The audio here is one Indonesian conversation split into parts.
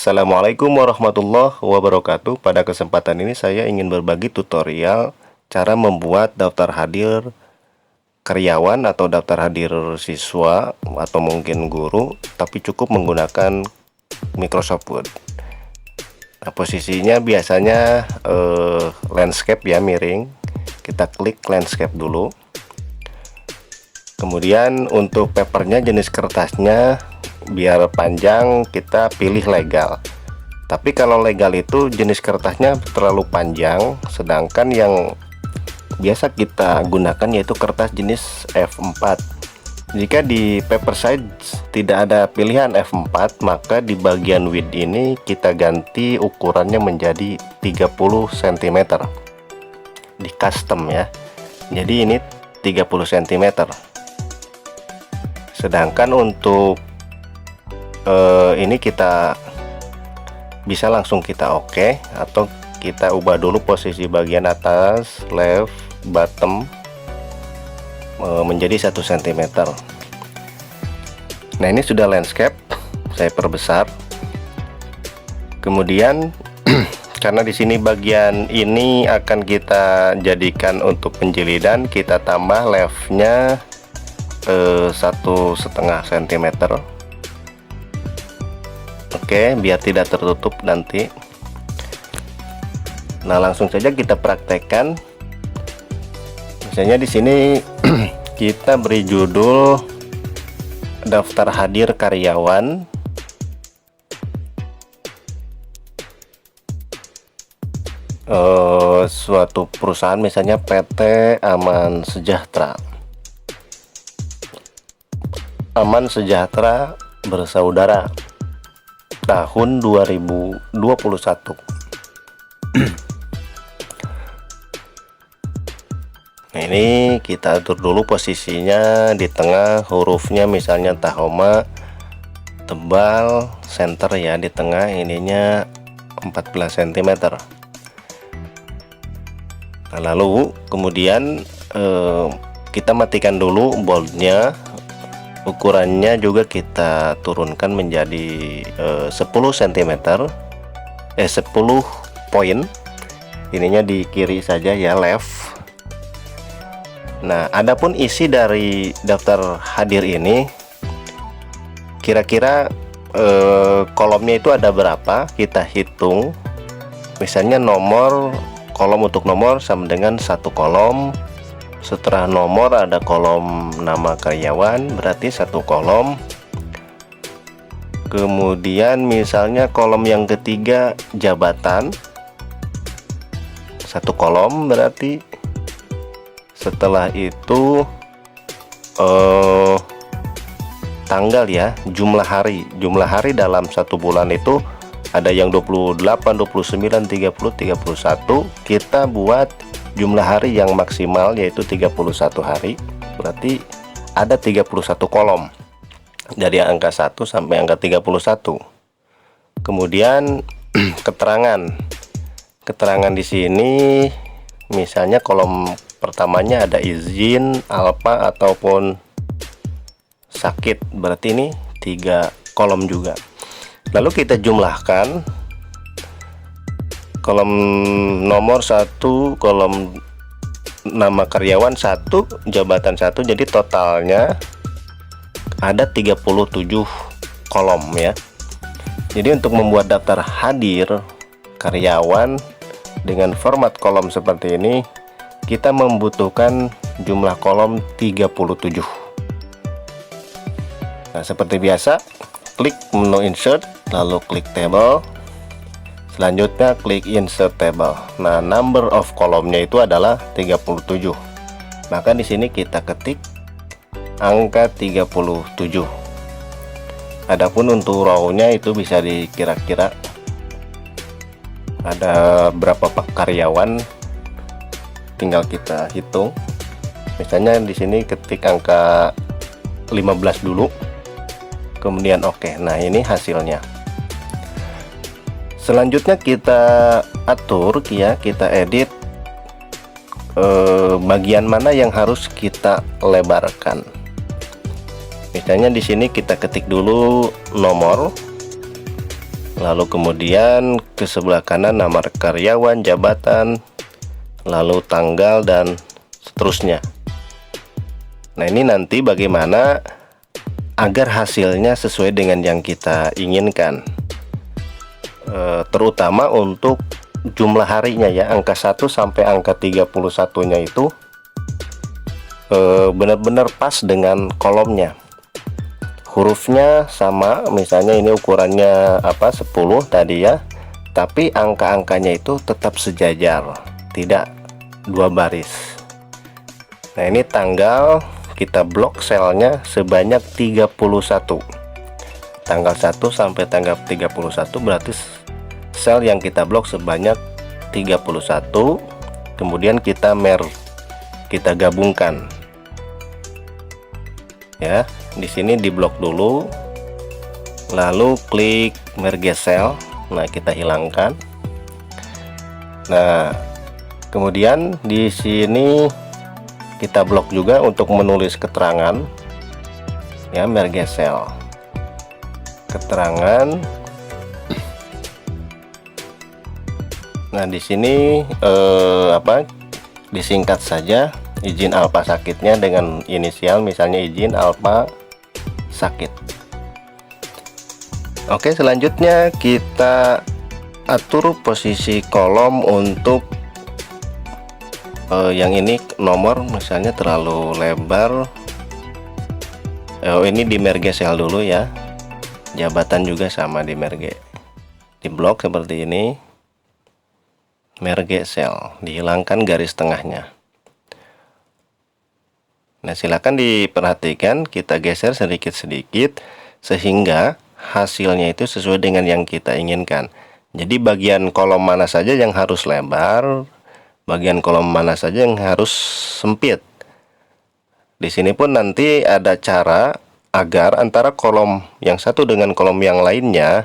Assalamualaikum warahmatullahi wabarakatuh. Pada kesempatan ini saya ingin berbagi tutorial cara membuat daftar hadir karyawan atau daftar hadir siswa atau mungkin guru, tapi cukup menggunakan Microsoft Word. Nah, posisinya biasanya landscape ya, miring. Kita klik landscape dulu. Kemudian untuk papernya, jenis kertasnya biar panjang kita pilih legal. Tapi kalau legal itu jenis kertasnya terlalu panjang, sedangkan yang biasa kita gunakan yaitu kertas jenis F4. Jika di paper size tidak ada pilihan F4, maka di bagian width ini kita ganti ukurannya menjadi 30 cm di custom ya. Jadi ini 30 cm. Sedangkan untuk ini kita bisa langsung kita oke, atau kita ubah dulu posisi bagian atas, left, bottom menjadi 1 cm. Nah, ini sudah landscape, saya perbesar. Kemudian karena di sini bagian ini akan kita jadikan untuk penjilidan, kita tambah leftnya 1,5 cm. Oke, biar tidak tertutup nanti. Nah, langsung saja kita praktekkan. Misalnya di sini kita beri judul daftar hadir karyawan. Suatu perusahaan, misalnya PT Aman Sejahtera. Aman Sejahtera Bersaudara tahun 2021. Nah, ini kita atur dulu posisinya di tengah, hurufnya misalnya Tahoma, tebal, center ya di tengah, ininya 14 cm. Nah, lalu kemudian kita matikan dulu boldnya. Ukurannya juga kita turunkan menjadi 10 cm, 10 poin. Ininya di kiri saja ya, left. Nah, adapun isi dari daftar hadir ini, kira-kira kolomnya itu ada berapa, kita hitung. Misalnya kolom untuk nomor sama dengan 1 kolom. Setelah nomor ada kolom nama karyawan, berarti 1 kolom. Kemudian misalnya kolom yang ketiga jabatan, 1 kolom berarti. Setelah itu tanggal ya, jumlah hari dalam 1 bulan itu ada yang 28, 29, 30, 31. Kita buat jumlah hari yang maksimal yaitu 31 hari, berarti ada 31 kolom dari angka 1 sampai angka 31. Kemudian keterangan di sini, misalnya kolom pertamanya ada izin, alpa ataupun sakit, berarti ini 3 kolom juga. Lalu kita jumlahkan, kolom nomor 1, kolom nama karyawan 1, jabatan 1, jadi totalnya ada 37 kolom ya. Jadi untuk membuat daftar hadir karyawan dengan format kolom seperti ini, kita membutuhkan jumlah kolom 37. Nah, seperti biasa, klik menu insert, lalu klik table. Selanjutnya klik insert table. Nah, number of kolomnya itu adalah 37. Maka di sini kita ketik angka 37. Adapun untuk row-nya itu bisa dikira-kira ada berapa karyawan, tinggal kita hitung. Misalnya di sini ketik angka 15 dulu. Kemudian oke. Nah, ini hasilnya. Selanjutnya kita atur ya, kita edit bagian mana yang harus kita lebarkan. Misalnya di sini kita ketik dulu nomor, lalu kemudian ke sebelah kanan nama karyawan, jabatan, lalu tanggal, dan seterusnya. Nah, ini nanti bagaimana agar hasilnya sesuai dengan yang kita inginkan, terutama untuk jumlah harinya ya, angka 1 sampai angka 31 nya itu benar-benar pas dengan kolomnya. Hurufnya sama, misalnya ini ukurannya 10 tadi ya, tapi angka-angkanya itu tetap sejajar, tidak dua baris. Nah, ini tanggal kita blok selnya sebanyak 31, tanggal 1 sampai tanggal 31 berarti sel yang kita blok sebanyak 31. Kemudian kita gabungkan ya. Di sini di blok dulu, lalu klik merge cell. Nah, kita hilangkan. Nah, kemudian di sini kita blok juga untuk menulis keterangan ya, merge cell keterangan. Nah, di sini disingkat saja izin alfa sakitnya dengan inisial, misalnya izin alfa sakit. Oke, selanjutnya kita atur posisi kolom untuk yang ini nomor misalnya terlalu lebar. Ini di merge cell dulu ya. Jabatan juga sama di merge, di blok seperti ini, merge cell, dihilangkan garis tengahnya. Nah, silakan diperhatikan, kita geser sedikit-sedikit sehingga hasilnya itu sesuai dengan yang kita inginkan. Jadi bagian kolom mana saja yang harus lebar, bagian kolom mana saja yang harus sempit. Di sini pun nanti ada cara agar antara kolom yang satu dengan kolom yang lainnya,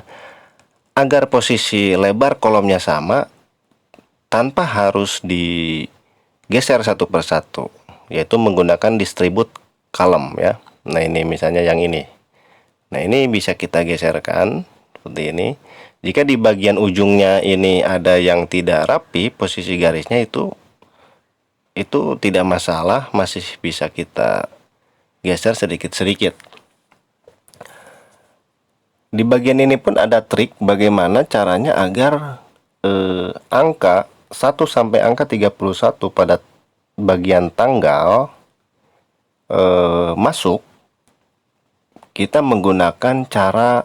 agar posisi lebar kolomnya sama tanpa harus digeser satu persatu, yaitu menggunakan distribute column ya. Nah, ini misalnya yang ini. Nah, ini bisa kita geserkan seperti ini. Jika di bagian ujungnya ini ada yang tidak rapi posisi garisnya, itu tidak masalah, masih bisa kita geser sedikit-sedikit. Di bagian ini pun ada trik bagaimana caranya agar angka 1 sampai angka 31 pada bagian tanggal masuk. Kita menggunakan cara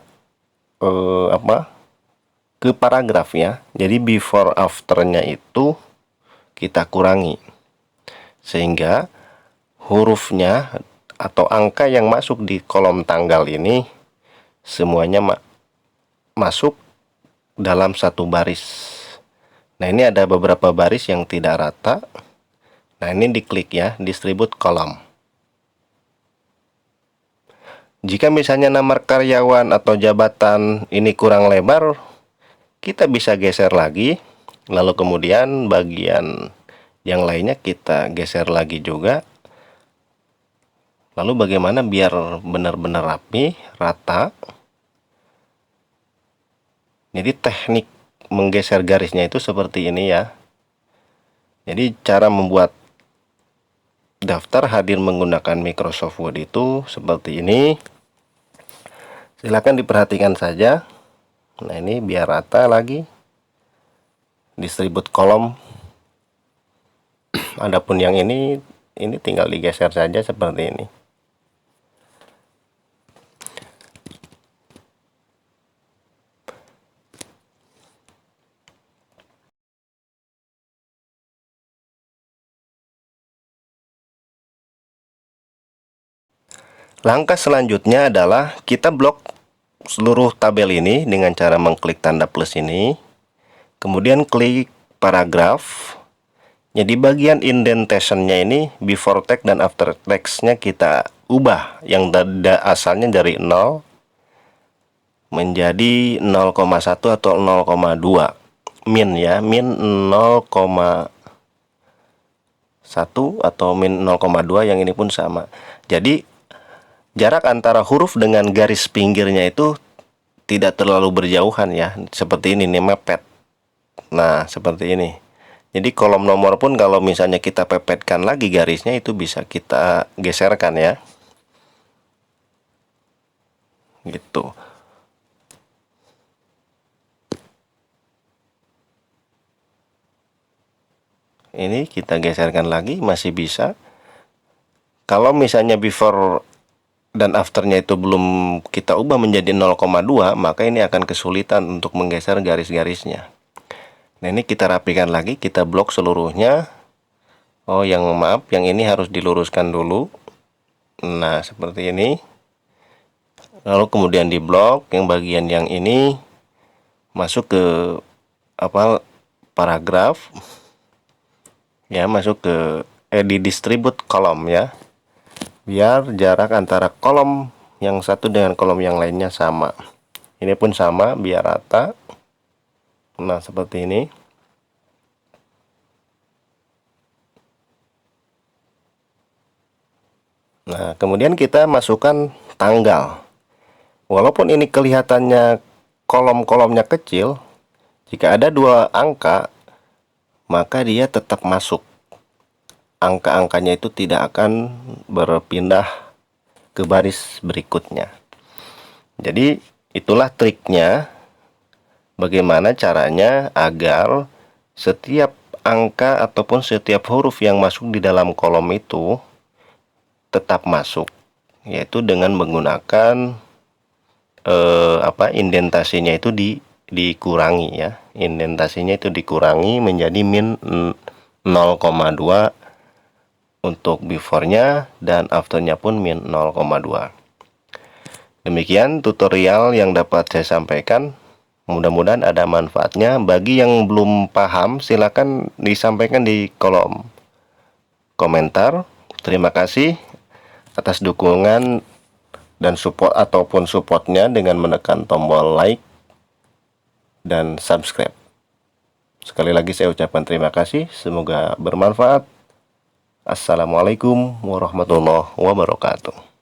ke paragraf ya. Jadi before afternya itu kita kurangi sehingga hurufnya atau angka yang masuk di kolom tanggal ini semuanya masuk dalam satu baris. Nah, ini ada beberapa baris yang tidak rata. Nah, ini diklik ya, distribute column. Jika misalnya nama karyawan atau jabatan ini kurang lebar, kita bisa geser lagi, lalu kemudian bagian yang lainnya kita geser lagi juga. Lalu bagaimana biar benar-benar rapi, rata. Jadi teknik menggeser garisnya itu seperti ini ya. Jadi cara membuat daftar hadir menggunakan Microsoft Word itu seperti ini. Silakan diperhatikan saja. Nah, ini biar rata lagi. Distribute kolom. Adapun yang ini tinggal digeser saja seperti ini. Langkah selanjutnya adalah kita blok seluruh tabel ini dengan cara mengklik tanda plus ini. Kemudian klik paragraf. Jadi bagian indentation-nya ini before text dan after text-nya kita ubah, yang asalnya dari 0 menjadi 0,1 atau 0,2 min ya, min 0,1 atau min 0,2, yang ini pun sama. Jadi jarak antara huruf dengan garis pinggirnya itu tidak terlalu berjauhan ya, seperti ini nih mepet. Nah, seperti ini. Jadi kolom nomor pun kalau misalnya kita pepetkan lagi garisnya itu bisa kita geserkan ya. Gitu. Ini kita geserkan lagi masih bisa. Kalau misalnya before dan afternya itu belum kita ubah menjadi 0,2, maka ini akan kesulitan untuk menggeser garis-garisnya. Nah, ini kita rapikan lagi, kita blok seluruhnya. Oh, yang maaf, yang ini harus diluruskan dulu. Nah, seperti ini. Lalu kemudian di blok yang bagian yang ini masuk ke paragraf. Ya, masuk ke di distribute kolom ya. Biar jarak antara kolom yang satu dengan kolom yang lainnya sama. Ini pun sama biar rata. Nah, seperti ini. Nah, kemudian kita masukkan tanggal. Walaupun ini kelihatannya kolom-kolomnya kecil, jika ada 2 angka, maka dia tetap masuk. Angka-angkanya itu tidak akan berpindah ke baris berikutnya. Jadi itulah triknya, bagaimana caranya agar setiap angka ataupun setiap huruf yang masuk di dalam kolom itu tetap masuk, yaitu dengan menggunakan indentasinya itu dikurangi ya. Indentasinya itu dikurangi menjadi min 0,2 untuk before-nya dan after-nya pun min 0,2. Demikian tutorial yang dapat saya sampaikan. Mudah-mudahan ada manfaatnya. Bagi yang belum paham, silakan disampaikan di kolom komentar. Terima kasih atas dukungan dan support ataupun supportnya dengan menekan tombol like dan subscribe. Sekali lagi saya ucapkan terima kasih. Semoga bermanfaat. Assalamualaikum warahmatullahi wabarakatuh.